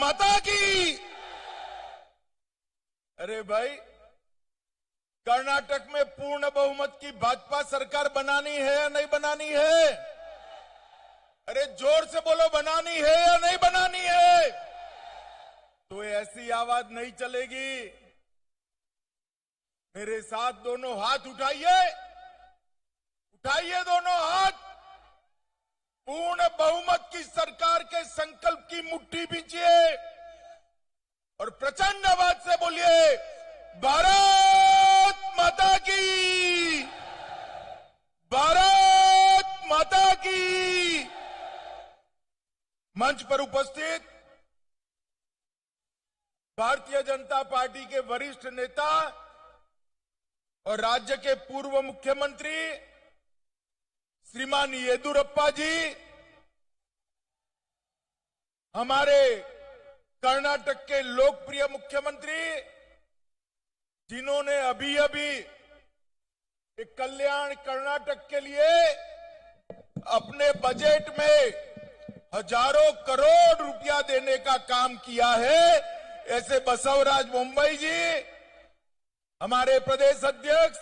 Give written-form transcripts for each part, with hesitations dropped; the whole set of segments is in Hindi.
माता की। अरे भाई, कर्नाटक में पूर्ण बहुमत की भाजपा सरकार बनानी है या नहीं बनानी है? अरे जोर से बोलो, बनानी है या नहीं बनानी है? तो ऐसी आवाज नहीं चलेगी। मेरे साथ दोनों हाथ उठाइए, उठाइए दोनों हाथ। पूर्ण बहुमत की सरकार के संकल्प की मुट्ठी बींचिए और प्रचंड आवाज से बोलिए, भारत माता की, भारत माता की। मंच पर उपस्थित भारतीय जनता पार्टी के वरिष्ठ नेता और राज्य के पूर्व मुख्यमंत्री श्रीमान येदुरप्पा जी, हमारे कर्नाटक के लोकप्रिय मुख्यमंत्री, जिन्होंने अभी अभी एक कल्याण कर्नाटक के लिए अपने बजट में हजारों करोड़ रुपया देने का काम किया है, ऐसे बसवराज मुंबई जी, हमारे प्रदेश अध्यक्ष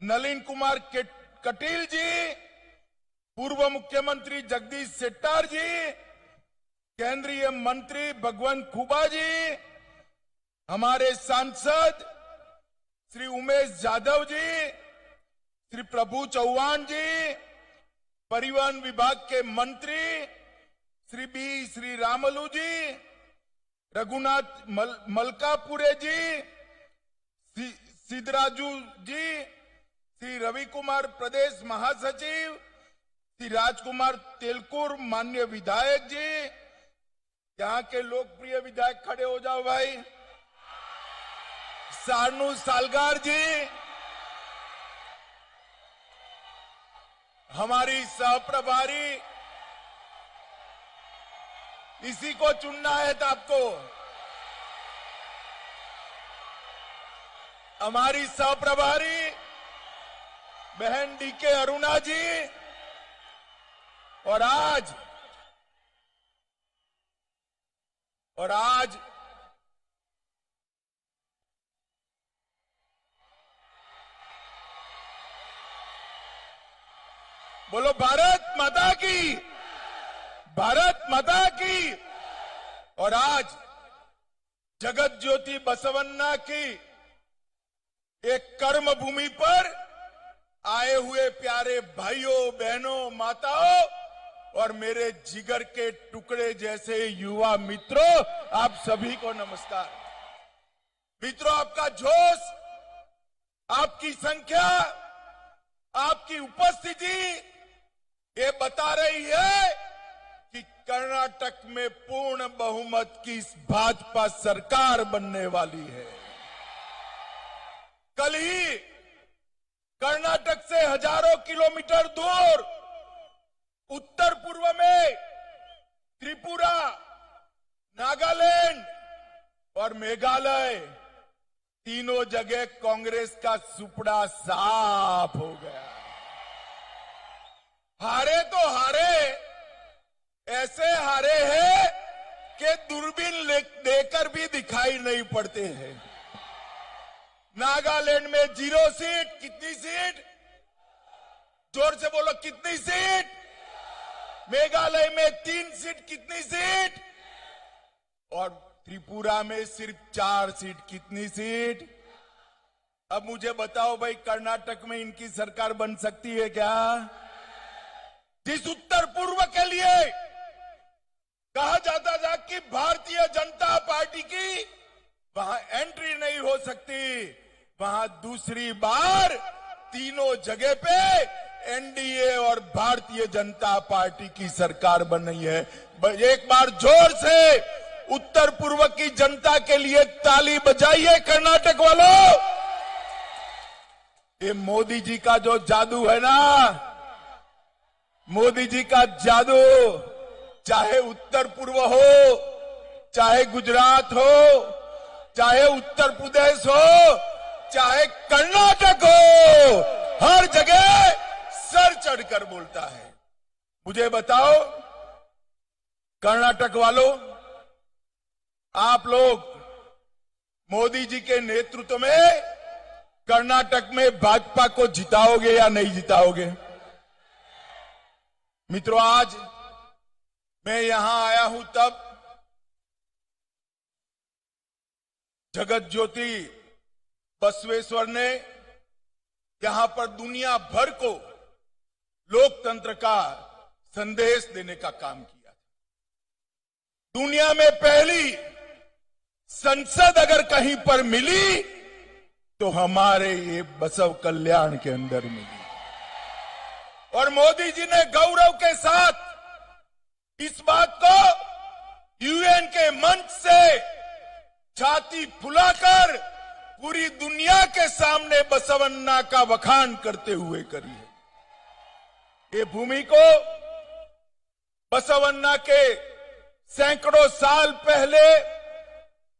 नलिन कुमार कटील जी, पूर्व मुख्यमंत्री जगदीश शेट्टर जी, केंद्रीय मंत्री भगवंत खुबा जी, हमारे सांसद श्री उमेश यादव जी, श्री प्रभु चौहान जी, परिवहन विभाग के मंत्री श्री रामलू जी, रघुनाथ मलकापुरे जी, सिद्धराजू जी, श्री रवि कुमार प्रदेश महासचिव, श्री राजकुमार तेलकुर माननीय विधायक जी, यहाँ के लोकप्रिय विधायक खड़े हो जाओ भाई, सानू सालगार जी, हमारी सहप्रभारी, इसी को चुनना है तो आपको, हमारी सहप्रभारी बहन डीके अरुणा जी, और आज बोलो, भारत माता की, भारत माता की। और आज जगत ज्योति बसवन्ना की एक कर्म भूमि पर आए हुए प्यारे भाइयों, बहनों, माताओं और मेरे जिगर के टुकड़े जैसे युवा मित्रों, आप सभी को नमस्कार। मित्रों, आपका जोश, आपकी संख्या, आपकी उपस्थिति ये बता रही है कि कर्नाटक में पूर्ण बहुमत की भाजपा सरकार बनने वाली है। कल ही कर्नाटक से हजारों किलोमीटर दूर उत्तर पूर्व में त्रिपुरा, नागालैंड और मेघालय, तीनों जगह कांग्रेस का सुपड़ा साफ हो गया। हारे तो हारे, ऐसे हारे हैं कि दूरबीन देकर भी दिखाई नहीं पड़ते हैं। नागालैंड में 0 सीट, कितनी सीट? जोर से बोलो, कितनी सीट? मेघालय में 3 सीट, कितनी सीट? और त्रिपुरा में सिर्फ 4 सीट, कितनी सीट? अब मुझे बताओ भाई, कर्नाटक में इनकी सरकार बन सकती है क्या? जिस उत्तर पूर्व के लिए कहा जाता था कि भारतीय जनता पार्टी की वहां एंट्री नहीं हो सकती, वहां दूसरी बार तीनों जगह पे एनडीए और भारतीय जनता पार्टी की सरकार बन रही है। एक बार जोर से उत्तर पूर्व की जनता के लिए ताली बजाइए कर्नाटक वालों। ये मोदी जी का जो जादू है ना, मोदी जी का जादू, चाहे उत्तर पूर्व हो, चाहे गुजरात हो, चाहे उत्तर प्रदेश हो, चाहे कर्नाटक हो, हर जगह सर चढ़कर बोलता है। मुझे बताओ कर्नाटक वालों, आप लोग मोदी जी के नेतृत्व में कर्नाटक में भाजपा को जिताओगे या नहीं जिताओगे? मित्रों, आज मैं यहां आया हूं तब जगत ज्योति बसवेश्वर ने यहां पर दुनिया भर को लोकतंत्र का संदेश देने का काम किया। दुनिया में पहली संसद अगर कहीं पर मिली तो हमारे ये बसव कल्याण के अंदर मिली। और मोदी जी ने गौरव के साथ इस बात को यूएन के मंच से छाती फुलाकर पूरी दुनिया के सामने बसवन्ना का बखान करते हुए करी है। ये भूमि को बसवन्ना के सैकड़ों साल पहले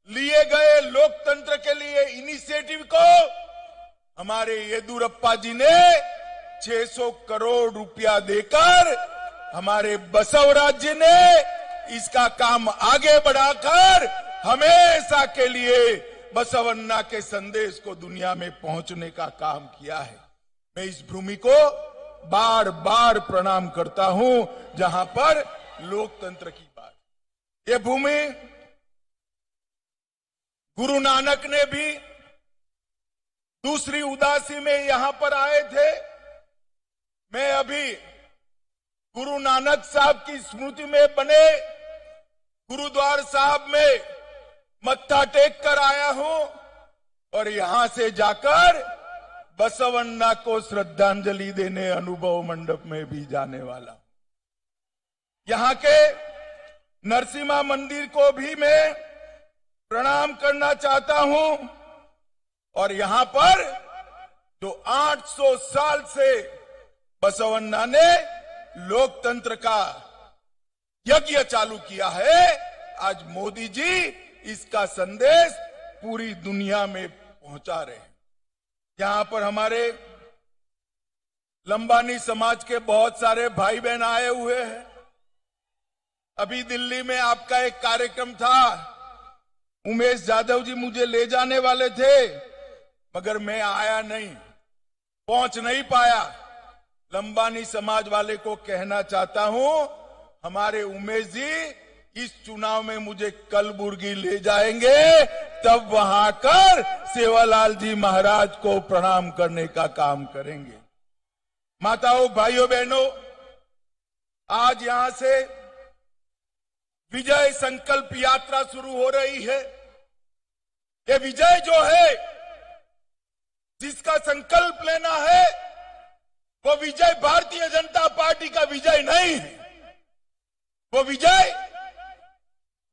लिए गए लोकतंत्र के लिए इनिशिएटिव को हमारे येदुरप्पा जी ने 600 करोड़ रुपया देकर हमारे बसवराज जी ने इसका काम आगे बढ़ाकर हमेशा के लिए बसवन्ना के संदेश को दुनिया में पहुंचने का काम किया है। मैं इस भूमि को बार बार प्रणाम करता हूं जहां पर लोकतंत्र की बात। ये भूमि गुरु नानक ने भी दूसरी उदासी में यहां पर आए थे। मैं अभी गुरु नानक साहब की स्मृति में बने गुरुद्वार साहब में मत्था टेक कर आया हूं और यहां से जाकर बसवन्ना को श्रद्धांजलि देने अनुभव मंडप में भी जाने वाला हूं। यहां के नरसिम्हा मंदिर को भी मैं प्रणाम करना चाहता हूं और यहां पर जो 800 साल से बसवन्ना ने लोकतंत्र का यज्ञ चालू किया है, आज मोदी जी इसका संदेश पूरी दुनिया में पहुंचा रहे हैं। यहां पर हमारे लंबानी समाज के बहुत सारे भाई बहन आए हुए हैं। अभी दिल्ली में आपका एक कार्यक्रम था, उमेश यादव जी मुझे ले जाने वाले थे मगर मैं आया नहीं, पहुंच नहीं पाया। लंबानी समाज वाले को कहना चाहता हूं, हमारे उमेश जी इस चुनाव में मुझे कलबुर्गी ले जाएंगे, तब वहां कर सेवालाल जी महाराज को प्रणाम करने का काम करेंगे। माताओं, भाइयों, बहनों, आज यहां से विजय संकल्प यात्रा शुरू हो रही है। ये विजय जो है, जिसका संकल्प लेना है, वो विजय भारतीय जनता पार्टी का विजय नहीं है। वो विजय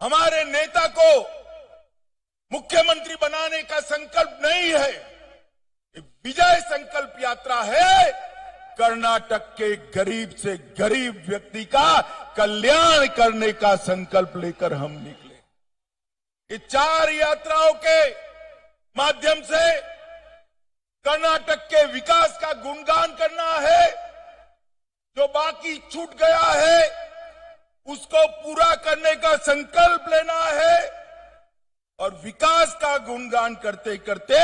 हमारे नेता को मुख्यमंत्री बनाने का संकल्प नहीं है। विजय संकल्प यात्रा है कर्नाटक के गरीब से गरीब व्यक्ति का कल्याण करने का संकल्प लेकर हम निकले। ये 4 यात्राओं के माध्यम से कर्नाटक के विकास का गुणगान करना है। जो बाकी छूट गया है उसको पूरा करने का संकल्प लेना है और विकास का गुणगान करते करते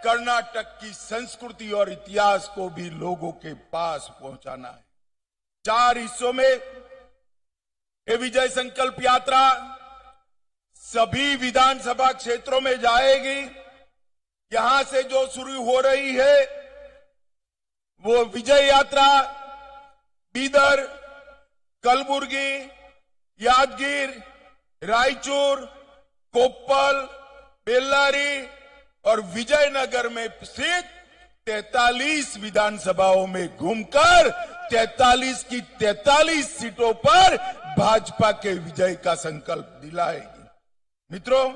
कर्नाटक की संस्कृति और इतिहास को भी लोगों के पास पहुंचाना है। 4 हिस्सों में ये विजय संकल्प यात्रा सभी विधानसभा क्षेत्रों में जाएगी। यहां से जो शुरू हो रही है वो विजय यात्रा बीदर, कलबुर्गी, यादगीर, रायचूर, कोप्पल, बेल्लारी और विजयनगर में स्थित 43 विधानसभाओं में घूमकर 43 की 43 सीटों पर भाजपा के विजय का संकल्प दिलाएगी। मित्रों,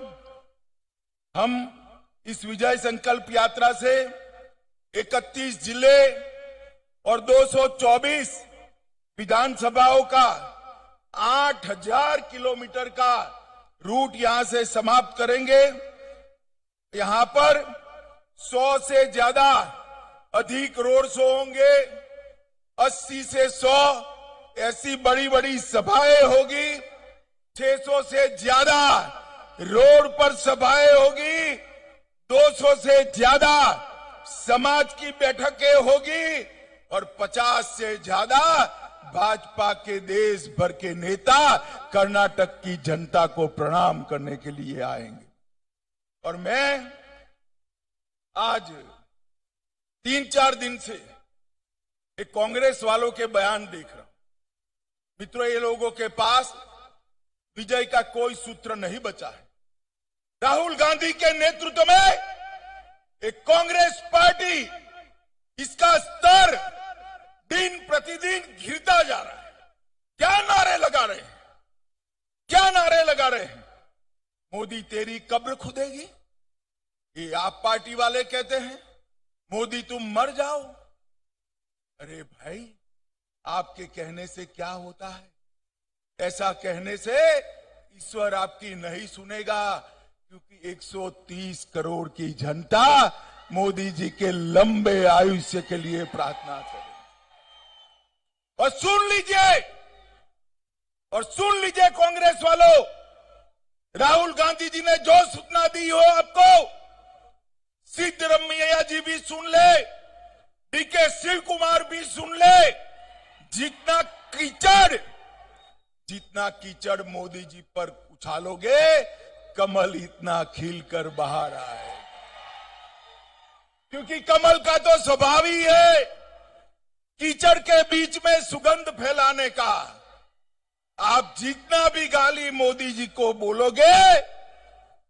हम इस विजय संकल्प यात्रा से 31 जिले और 224 विधानसभाओं का 8000 किलोमीटर का रूट यहां से समाप्त करेंगे। यहां पर 100 से ज्यादा अधिक रोड शो होंगे, 80 से 100 ऐसी बड़ी बड़ी सभाएं होगी, 600 से ज्यादा रोड पर सभाएं होगी, 200 से ज्यादा समाज की बैठकें होगी और 50 से ज्यादा भाजपा के देश भर के नेता कर्नाटक की जनता को प्रणाम करने के लिए आएंगे। और मैं आज 3-4 दिन से एक कांग्रेस वालों के बयान देख रहा हूं। मित्रों, ये लोगों के पास विजय का कोई सूत्र नहीं बचा है। राहुल गांधी के नेतृत्व में एक कांग्रेस पार्टी, इसका स्तर दिन प्रतिदिन गिरता जा रहा है। क्या नारे लगा रहे हैं, क्या नारे लगा रहे हैं? मोदी तेरी कब्र खुदेगी, ये आप पार्टी वाले कहते हैं। मोदी तुम मर जाओ। अरे भाई, आपके कहने से क्या होता है? ऐसा कहने से ईश्वर आपकी नहीं सुनेगा, क्योंकि 130 करोड़ की जनता मोदी जी के लंबे आयुष्य के लिए प्रार्थना करे। और सुन लीजिए कांग्रेस वालों, राहुल गांधी जी ने जो सूचना दी हो आपको, सिद्धरमैया जी भी सुन ले, डीके शिव कुमार भी सुन ले। जितना कीचड़ मोदी जी पर उछालोगे, कमल इतना खिलकर बाहर आए। क्योंकि कमल का तो स्वभाव ही है कीचड़ के बीच में सुगंध फैलाने का। आप जितना भी गाली मोदी जी को बोलोगे,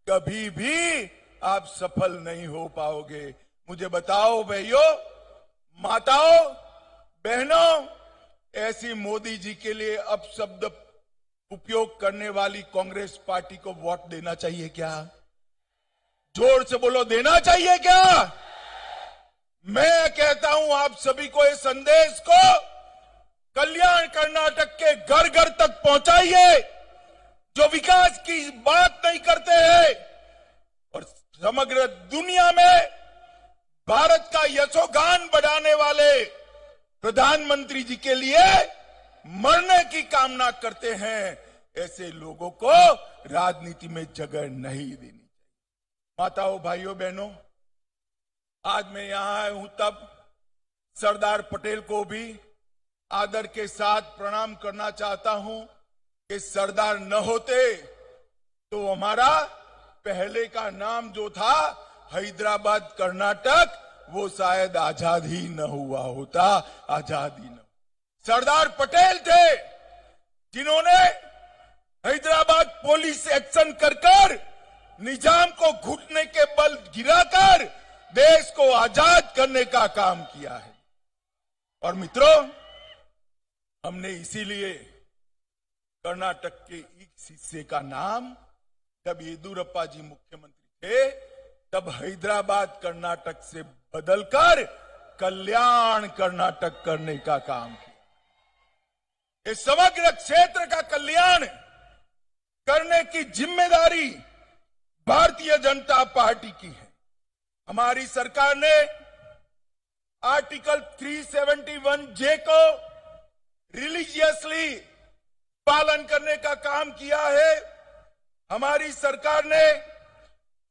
कभी भी आप सफल नहीं हो पाओगे। मुझे बताओ भाइयों, माताओं, बहनों, ऐसी मोदी जी के लिए अपशब्द उपयोग करने वाली कांग्रेस पार्टी को वोट देना चाहिए क्या? जोर से बोलो, देना चाहिए क्या? मैं कहता हूं आप सभी को इस संदेश को कल्याण कर्नाटक के घर घर तक पहुंचाइए, जो विकास की बात नहीं करते हैं और समग्र दुनिया में भारत का यशोगान बढ़ाने वाले प्रधानमंत्री जी के लिए मरने की कामना करते हैं। ऐसे लोगों को राजनीति में जगह नहीं देनी चाहिए। माताओं, भाइयों, बहनों, आज मैं यहां आया हूं तब सरदार पटेल को भी आदर के साथ प्रणाम करना चाहता हूं कि सरदार न होते तो हमारा पहले का नाम जो था हैदराबाद कर्नाटक, वो शायद आजाद ही न हुआ होता, आजाद ही न। सरदार पटेल थे जिन्होंने हैदराबाद पुलिस एक्शन कर निजाम को घुटने के बल गिराकर देश को आजाद करने का काम किया है। और मित्रों, हमने इसीलिए कर्नाटक के इस हिस्से का नाम, जब येदियुरप्पा जी मुख्यमंत्री थे, तब हैदराबाद कर्नाटक से बदलकर कल्याण कर्नाटक करने का काम किया। इस समग्र क्षेत्र का कल्याण करने की जिम्मेदारी भारतीय जनता पार्टी की है। हमारी सरकार ने आर्टिकल 371J को रिलीजियसली पालन करने का काम किया है। हमारी सरकार ने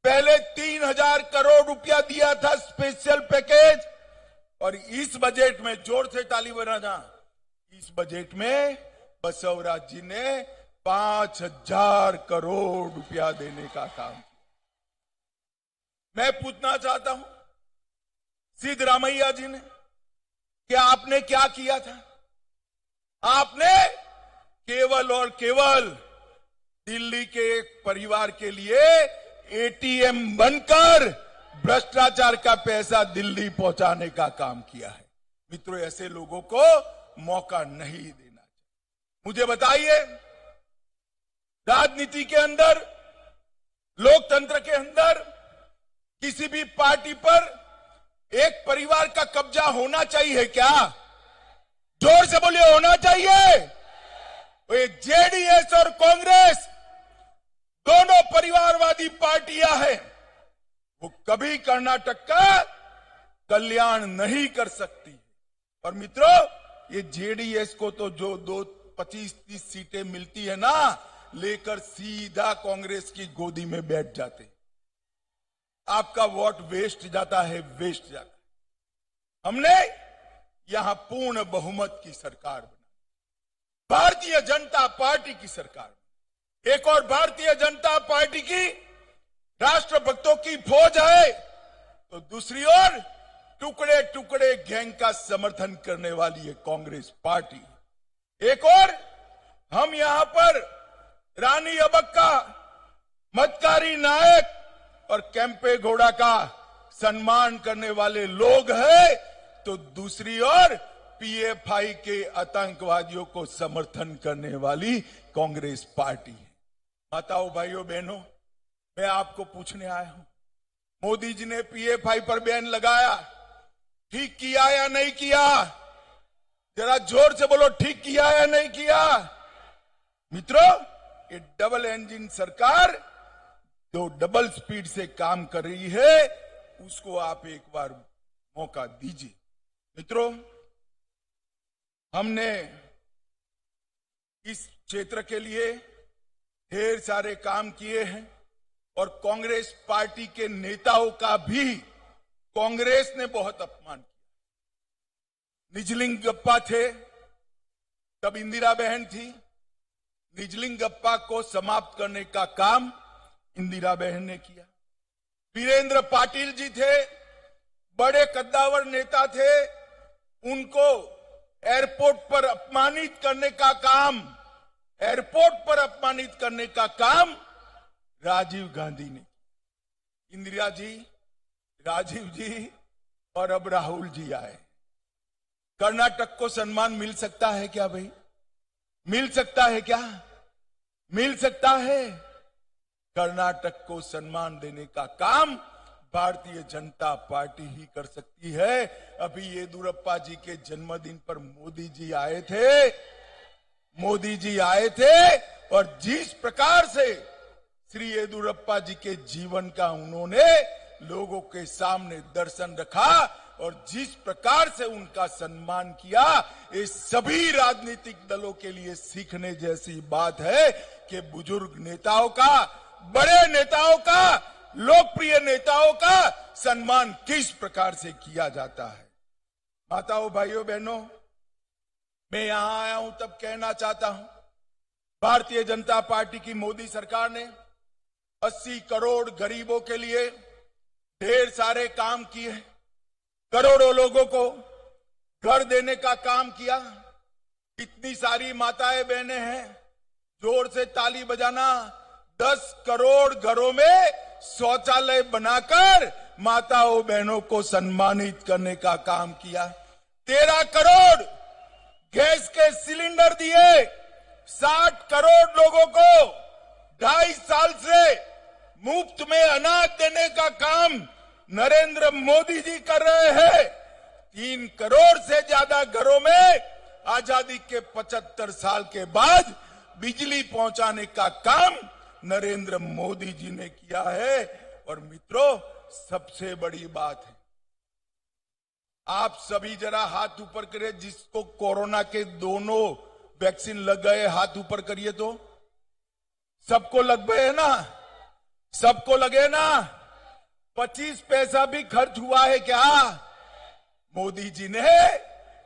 पहले 3000 करोड़ रुपया दिया था स्पेशल पैकेज, और इस बजट में, जोर से ताली बजाना, इस बजट में बसवराज जी ने 5000 करोड़ रुपया देने का काम किया। मैं पूछना चाहता हूं सिद्धरामैया जी ने, कि आपने क्या किया था? आपने केवल और केवल दिल्ली के एक परिवार के लिए एटीएम बनकर भ्रष्टाचार का पैसा दिल्ली पहुंचाने का काम किया है। मित्रों, ऐसे लोगों को मौका नहीं देना चाहिए। मुझे बताइए, राजनीति के अंदर, लोकतंत्र के अंदर किसी भी पार्टी पर एक परिवार का कब्जा होना चाहिए क्या? जोर से बोलिए, होना चाहिए। ये जेडीएस और कांग्रेस दोनों परिवारवादी पार्टियां हैं, वो कभी कर्नाटक का कल्याण नहीं कर सकती। और मित्रों, ये जेडीएस को तो जो 25-30 सीटें मिलती है ना, लेकर सीधा कांग्रेस की गोदी में बैठ जाते। आपका वोट वेस्ट जाता है, वेस्ट जाता है। हमने यहां पूर्ण बहुमत की सरकार बनाई, भारतीय जनता पार्टी की सरकार। एक और भारतीय जनता पार्टी की राष्ट्रभक्तों की फौज है, तो दूसरी ओर टुकड़े टुकड़े गैंग का समर्थन करने वाली है कांग्रेस पार्टी। एक और हम यहां पर रानी अबक्का, मतकारी नायक और कैंपे गौड़ा का सम्मान करने वाले लोग हैं, तो दूसरी ओर पीएफआई के आतंकवादियों को समर्थन करने वाली कांग्रेस पार्टी है। माताओं, भाइयों, बहनों, मैं आपको पूछने आया हूं, मोदी जी ने पीएफआई पर बैन लगाया, ठीक किया या नहीं किया? जरा जोर से बोलो, ठीक किया या नहीं किया? मित्रों, ये डबल इंजन सरकार जो डबल स्पीड से काम कर रही है, उसको आप एक बार मौका दीजिए। मित्रों, हमने इस क्षेत्र के लिए ढेर सारे काम किए हैं और कांग्रेस पार्टी के नेताओं का भी कांग्रेस ने बहुत अपमान किया। निजलिंगप्पा थे, तब इंदिरा बहन थी। निजलिंगप्पा को समाप्त करने का काम इंदिरा बहन ने किया। वीरेंद्र पाटिल जी थे, बड़े कद्दावर नेता थे, उनको एयरपोर्ट पर अपमानित करने का काम, एयरपोर्ट पर अपमानित करने का काम राजीव गांधी ने। इंदिरा जी, राजीव जी और अब राहुल जी आए। कर्नाटक को सम्मान मिल सकता है क्या भाई? मिल सकता है क्या? मिल सकता है। कर्नाटक को सम्मान देने का काम भारतीय जनता पार्टी ही कर सकती है। अभी येदियुरप्पा जी के जन्मदिन पर मोदी जी आए थे, मोदी जी आए थे, और जिस प्रकार से श्री येदियुरप्पा जी के जीवन का उन्होंने लोगों के सामने दर्शन रखा और जिस प्रकार से उनका सम्मान किया, ये सभी राजनीतिक दलों के लिए सीखने जैसी बात है कि बुजुर्ग नेताओं का, बड़े नेताओं का, लोकप्रिय नेताओं का सम्मान किस प्रकार से किया जाता है। माताओं, भाइयों, बहनों, मैं यहां आया हूं तब कहना चाहता हूं, भारतीय जनता पार्टी की मोदी सरकार ने 80 करोड़ गरीबों के लिए ढेर सारे काम किए, करोड़ों लोगों को घर देने का काम किया। इतनी सारी माताएं बहनें हैं, जोर से ताली बजाना। 10 करोड़ घरों में शौचालय बनाकर माताओं बहनों को सम्मानित करने का काम किया। 13 करोड़ गैस के सिलेंडर दिए। 60 करोड़ लोगों को 2.5 साल से मुफ्त में अनाज देने का काम नरेंद्र मोदी जी कर रहे हैं। 3 करोड़ से ज्यादा घरों में आजादी के 75 साल के बाद बिजली पहुंचाने का काम नरेंद्र मोदी जी ने किया है। और मित्रों, सबसे बड़ी बात है, आप सभी जरा हाथ ऊपर करिए, जिसको कोरोना के दोनों वैक्सीन लग गए, हाथ ऊपर करिए। तो सबको लग गए ना? सबको लगे ना? 25 पैसा भी खर्च हुआ है क्या? मोदी जी ने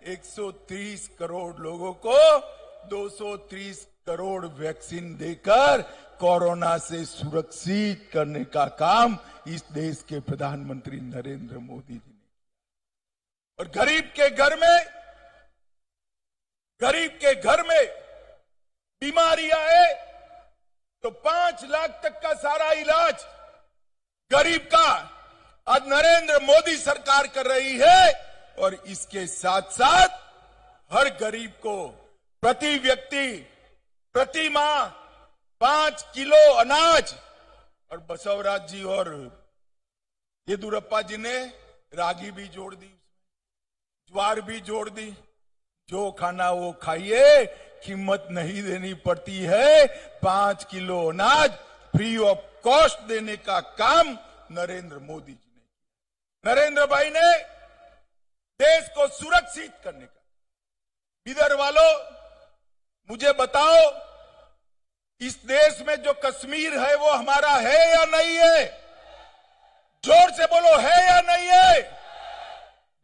130 करोड़ लोगों को 230 करोड़ वैक्सीन देकर कोरोना से सुरक्षित करने का काम इस देश के प्रधानमंत्री नरेंद्र मोदी जी ने। और गरीब के घर में बीमारी आए तो 5 लाख तक का सारा इलाज गरीब का आज नरेंद्र मोदी सरकार कर रही है। और इसके साथ साथ हर गरीब को प्रति व्यक्ति, प्रति माह 5 किलो अनाज। और बसवराज जी और येदियुरप्पा जी ने रागी भी जोड़ दी, ज्वार भी जोड़ दी। जो खाना वो खाइए, कीमत नहीं देनी पड़ती है। 5 किलो अनाज फ्री ऑफ कॉस्ट देने का काम नरेंद्र मोदी जी ने किया। नरेंद्र भाई ने देश को सुरक्षित करने का। इधर वालों, मुझे बताओ, इस देश में जो कश्मीर है वो हमारा है या नहीं है? जोर से बोलो, है या नहीं है?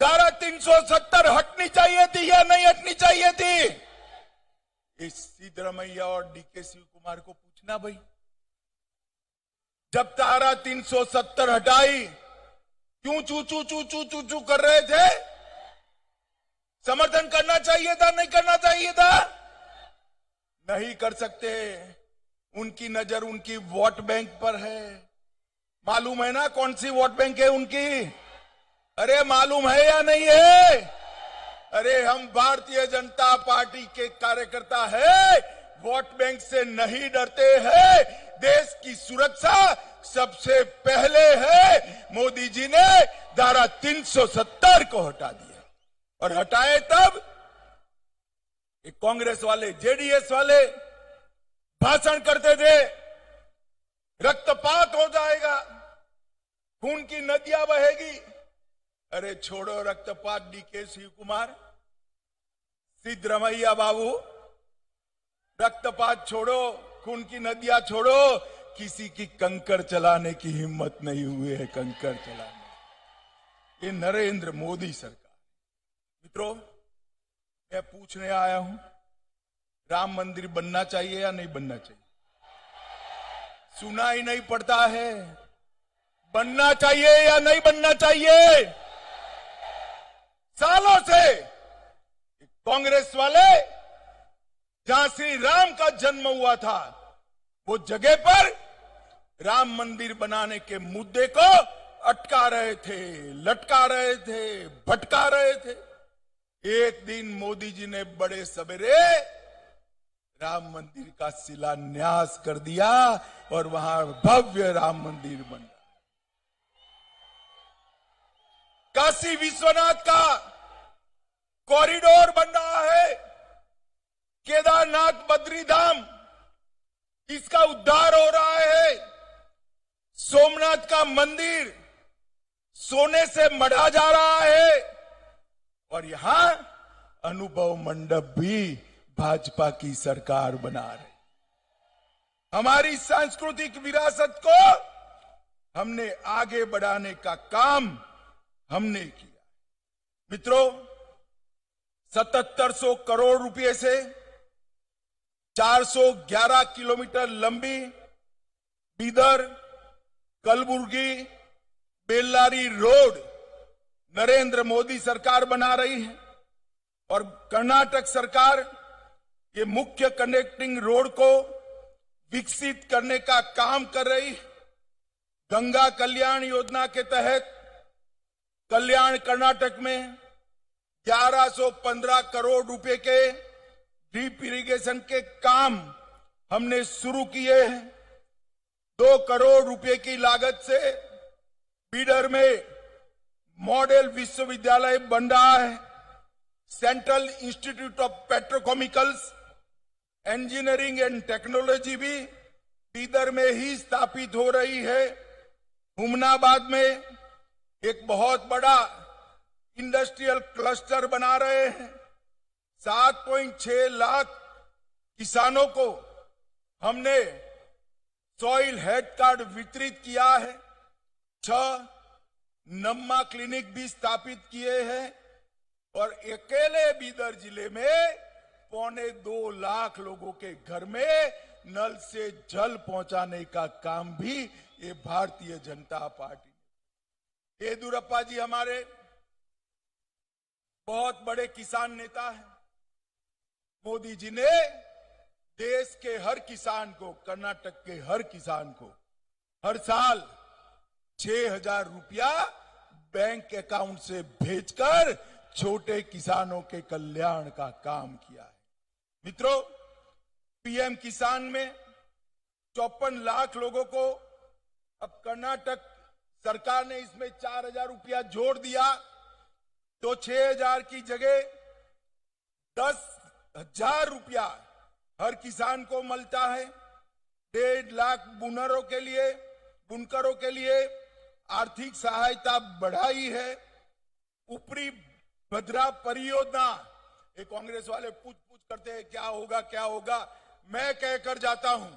धारा 370 हटनी चाहिए थी या नहीं हटनी चाहिए थी? इस सिद्धरमैया और डीके शिव कुमार को पूछना भाई। जब धारा 370 हटाई, क्यों चू चू चू चू चू चू कर रहे थे? समर्थन करना चाहिए था, नहीं करना चाहिए था? नहीं कर सकते। उनकी नजर उनकी वोट बैंक पर है। मालूम है ना कौन सी वोट बैंक है उनकी? अरे मालूम है या नहीं है? अरे हम भारतीय जनता पार्टी के कार्यकर्ता है, वोट बैंक से नहीं डरते हैं। देश की सुरक्षा सबसे पहले है। मोदी जी ने धारा 370 को हटा दिया, और हटाए तब कांग्रेस वाले, जेडीएस वाले भाषण करते थे, रक्तपात हो जाएगा, खून की नदियां बहेगी। अरे छोड़ो रक्तपात, डीके शिव कुमार, सिद्धरमैया बाबू, रक्तपात छोड़ो, खून की नदियां छोड़ो। किसी की कंकड़ चलाने की हिम्मत नहीं हुई है, कंकड़ चलाने। ये नरेंद्र मोदी सरकार। मित्रों, मैं पूछने आया हूं, राम मंदिर बनना चाहिए या नहीं बनना चाहिए? सुना ही नहीं पड़ता है। बनना चाहिए या नहीं बनना चाहिए? सालों से कांग्रेस वाले जहां श्री राम का जन्म हुआ था, वो जगह पर राम मंदिर बनाने के मुद्दे को अटका रहे थे, लटका रहे थे, भटका रहे थे। एक दिन मोदी जी ने बड़े सवेरे राम मंदिर का शिलान्यास कर दिया और वहां भव्य राम मंदिर बन गया। काशी विश्वनाथ का कॉरिडोर बन रहा है, केदारनाथ बद्रीधाम, इसका उद्धार हो रहा है। सोमनाथ का मंदिर सोने से मढ़ा जा रहा है, और यहां अनुभव मंडप भी भाजपा की सरकार बना रही। हमारी सांस्कृतिक विरासत को हमने आगे बढ़ाने का काम हमने किया। मित्रों, 7700 करोड़ रुपए से 411 किलोमीटर लंबी बीदर कलबुर्गी बेल्लारी रोड नरेंद्र मोदी सरकार बना रही है, और कर्नाटक सरकार ये मुख्य कनेक्टिंग रोड को विकसित करने का काम कर रही है। गंगा कल्याण योजना के तहत कल्याण कर्नाटक में 1115 करोड़ रुपए के ड्रिप इरिगेशन के काम हमने शुरू किए हैं। 2 करोड़ रुपए की लागत से बीडर में मॉडल विश्वविद्यालय बन रहा है। Central institute of petrochemicals engineering and technology भी बीदर में ही स्थापित हो रही है। हुमनाबाद में एक बहुत बड़ा इंडस्ट्रियल क्लस्टर बना रहे हैं। 7.6 लाख किसानों को हमने सॉइल हेल्थ कार्ड वितरित किया है। 6 नम्मा क्लिनिक भी स्थापित किए हैं, और अकेले बीदर जिले में 2.25 लाख लोगों के घर में नल से जल पहुंचाने का काम भी ये भारतीय जनता पार्टी। येदियुरप्पा जी हमारे बहुत बड़े किसान नेता हैं। मोदी जी ने देश के हर किसान को, कर्नाटक के हर किसान को हर साल 6,000 रुपया बैंक अकाउंट से भेजकर छोटे किसानों के कल्याण का काम किया है। मित्रों, पीएम किसान में 54 लाख लोगों को अब कर्नाटक सरकार ने इसमें 4,000 रुपया जोड़ दिया, तो 6,000 की जगह 10,000 रुपया हर किसान को मिलता है। 1.5 लाख बुनकरों के लिए आर्थिक सहायता बढ़ाई है। ऊपरी भद्रा परियोजना, ये कांग्रेस वाले पूछ करते हैं क्या होगा क्या होगा। मैं कहकर जाता हूं,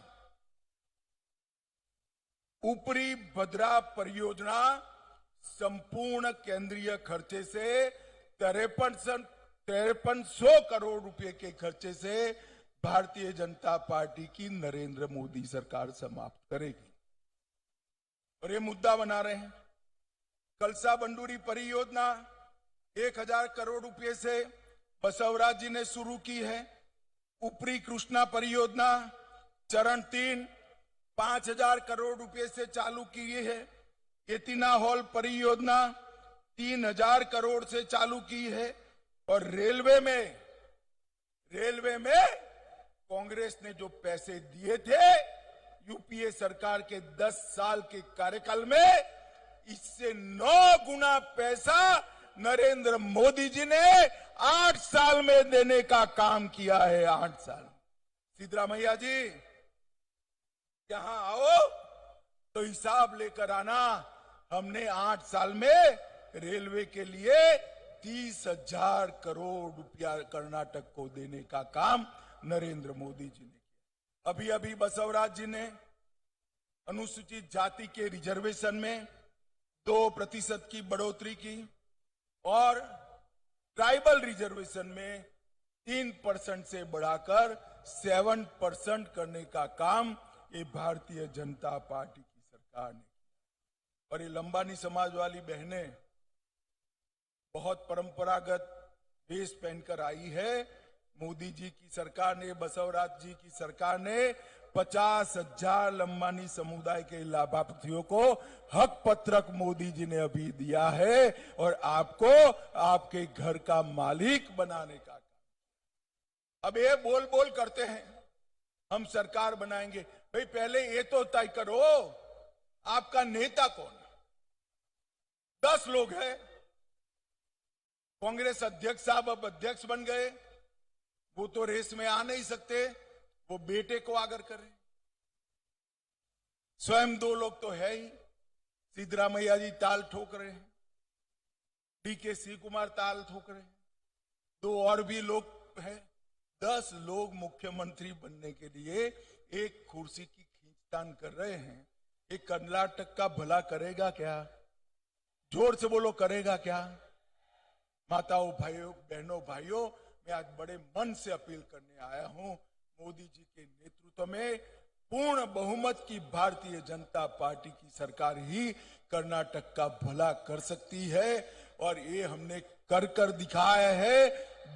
ऊपरी भद्रा परियोजना संपूर्ण केंद्रीय खर्चे से 5300 करोड़ रुपए के खर्चे से भारतीय जनता पार्टी की नरेंद्र मोदी सरकार समाप्त करेगी। और ये मुद्दा बना रहे हैं। कलसा बंडूरी परियोजना 1000 करोड़ रुपए से बसवराज जी ने शुरू की है। ऊपरी कृष्णा परियोजना चरण 3 5000 करोड़ रुपए से चालू की है। एतिना हॉल परियोजना 3000 करोड़ से चालू की है। और रेलवे में कांग्रेस ने जो पैसे दिए थे यूपीए सरकार के 10 साल के कार्यकाल में, इससे 9 गुना पैसा नरेंद्र मोदी जी ने 8 साल में देने का काम किया है। 8 साल। सिद्धरामैया जी यहां आओ तो हिसाब लेकर आना। हमने 8 साल में रेलवे के लिए 30,000 करोड़ रुपया कर्नाटक को देने का काम नरेंद्र मोदी जी ने किया। अभी अभी बसवराज जी ने अनुसूचित जाति के रिजर्वेशन में 2% की बढ़ोतरी की और ट्राइबल रिजर्वेशन में 3% से बढ़ाकर 7% करने का काम ये भारतीय जनता पार्टी की सरकार ने किया। और ये लंबानी समाज वाली बहनें बहुत परंपरागत वेश पहनकर आई है। मोदी जी की सरकार ने, बसवराज जी की सरकार ने 50,000 लंबानी समुदाय के लाभार्थियों को हक पत्रक मोदी जी ने अभी दिया है और आपको आपके घर का मालिक बनाने का काम। अब ये बोल बोल करते हैं हम सरकार बनाएंगे। भाई पहले ये तो तय करो आपका नेता कौन है। 10 लोग हैं। कांग्रेस अध्यक्ष साहब अब अध्यक्ष बन गए, वो तो रेस में आ नहीं सकते, वो बेटे को आगर करें। स्वयं 2 लोग तो है ही। सिद्धरामैया जी ताल ठोक रहे हैं, डीके शिव कुमार ताल ठोक रहे हैं, 2 और भी लोग हैं। 10 लोग मुख्यमंत्री बनने के लिए एक कुर्सी की खींचतान कर रहे हैं। एक कर्नाटक का भला करेगा क्या? जोर से बोलो, करेगा क्या? माताओं, भाइयों, बहनों, भाइयों, मैं आज बड़े मन से अपील करने आया हूं। मोदी जी के नेतृत्व में पूर्ण बहुमत की भारतीय जनता पार्टी की सरकार ही कर्नाटक का भला कर सकती है और ये हमने कर दिखाया है।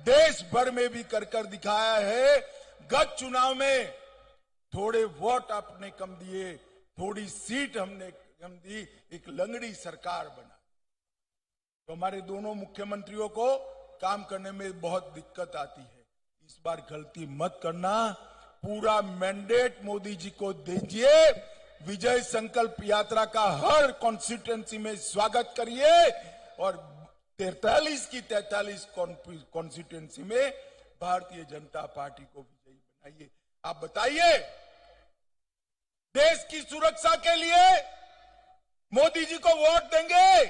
देश भर में भी कर दिखाया है। गत चुनाव में थोड़े वोट आपने कम दिए, थोड़ी सीट हमने कम दी, एक लंगड़ी सरकार बना। तो हमारे दोनों मुख्यमंत्रियों को काम करने में बहुत दिक्कत आती है। इस बार गलती मत करना। पूरा मैंडेट मोदी जी को दीजिए। विजय संकल्प यात्रा का हर कॉन्स्टिट्यूएंसी में स्वागत करिए और 43 की 43 कॉन्स्टिट्यूएंसी में भारतीय जनता पार्टी को विजयी बनाइए। आप बताइए, देश की सुरक्षा के लिए मोदी जी को वोट देंगे?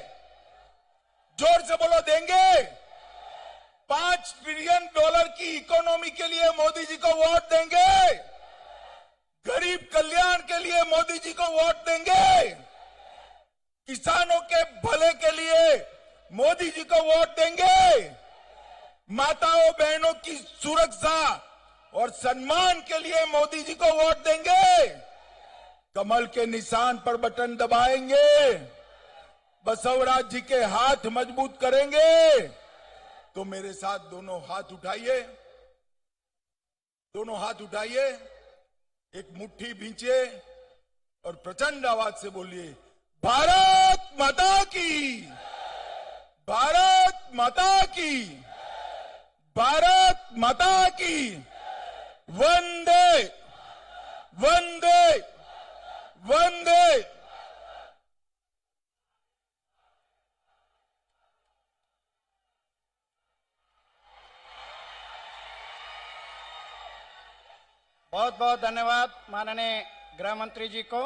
जोर से बोलो, देंगे? $5 ट्रिलियन की इकोनॉमी के लिए मोदी जी को वोट देंगे? गरीब कल्याण के लिए मोदी जी को वोट देंगे? किसानों के भले के लिए मोदी जी को वोट देंगे? माताओं बहनों की सुरक्षा और सम्मान के लिए मोदी जी को वोट देंगे? कमल के निशान पर बटन दबाएंगे, बसवराज जी के हाथ मजबूत करेंगे। तो मेरे साथ दोनों हाथ उठाइए, दोनों हाथ उठाइए, एक मुट्ठी भींचिए और प्रचंड आवाज से बोलिए, भारत माता की, भारत माता की, भारत माता की, वंदे वंदे वंदे। बहुत बहुत धन्यवाद माननीय गृह मंत्री जी को।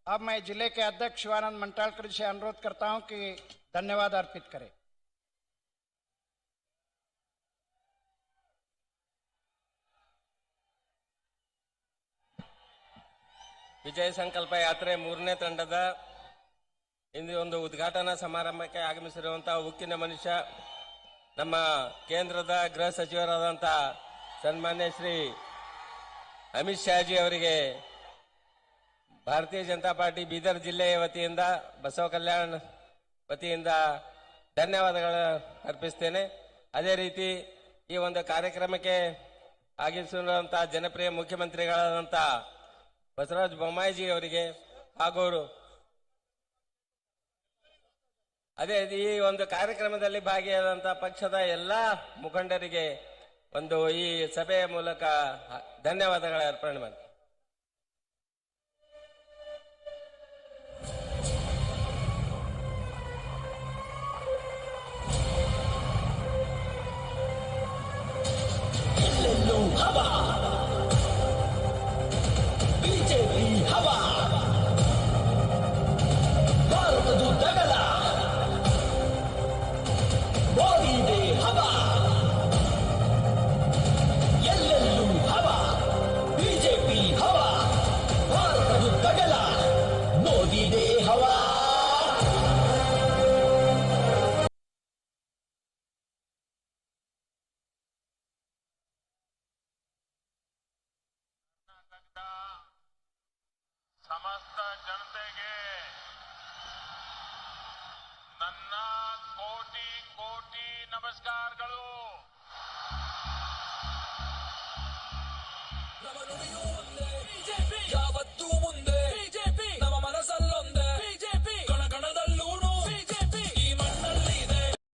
अब मैं जिले के अध्यक्ष शिवानंद मंटालकर जी से अनुरोध करता हूं कि धन्यवाद अर्पित करें। ವಿಜಯ ಸಂಕಲ್ಪ ಯಾತ್ರೆ 3ನೇ ತಂಡದ ಇಂದು ಒಂದು ಉದ್ಘಾಟನಾ ಸಮಾರಂಭಕ್ಕೆ ಆಗಮಿಸಿರುವಂತಹ ಉಕ್ಕಿನ ಮನುಷ್ಯ ನಮ್ಮ ಕೇಂದ್ರದ ಗೃಹ ಸಚಿವರಾದಂತಹ ಸನ್ಮಾನ್ಯ ಶ್ರೀ ಅಮಿತ್ ಶಾಜಿ ಅವರಿಗೆ ಭಾರತೀಯ ಜನತಾ ಪಾರ್ಟಿ ಬೀದರ್ ಜಿಲ್ಲೆಯ ವತಿಯಿಂದ ಬಸವ ಕಲ್ಯಾಣ ವತಿಯಿಂದ ಧನ್ಯವಾದಗಳು ಅರ್ಪಿಸ್ತೇನೆ. ಅದೇ ರೀತಿ ಈ ಒಂದು ಕಾರ್ಯಕ್ರಮಕ್ಕೆ ಆಗಮಿಸಿರುವಂತಹ ಜನಪ್ರಿಯ ಮುಖ್ಯಮಂತ್ರಿಗಳಾದಂತಹ ಬಸವರಾಜ ಬೊಮ್ಮಾಯಿಜಿ ಅವರಿಗೆ ಹಾಗೂ ಅದೇ ಈ ಒಂದು ಕಾರ್ಯಕ್ರಮದಲ್ಲಿ ಭಾಗಿಯಾದಂತಹ ಪಕ್ಷದ ಎಲ್ಲಾ ಮುಖಂಡರಿಗೆ ಒಂದು ಈ ಸಭೆಯ ಮೂಲಕ ಧನ್ಯವಾದಗಳ ಅರ್ಪಣೆ ಮಾಡಿ. ಬಿಜೆಪಿ ಹವಾ ಭಾರತದ ದಗಲ ಮೋದಿದೇ ಹವಾ ಎಲ್ಲೆಲ್ಲೂ ಹವಾ ಬಿಜೆಪಿ ಹವಾ ಭಾರತದ ದಗಲ ಮೋದಿದೇ ಹವಾ. ಸಮಸ್ತ ಜನತೆಗೆ ನನ್ನ ಕೋಟಿ ಕೋಟಿ ನಮಸ್ಕಾರಗಳು.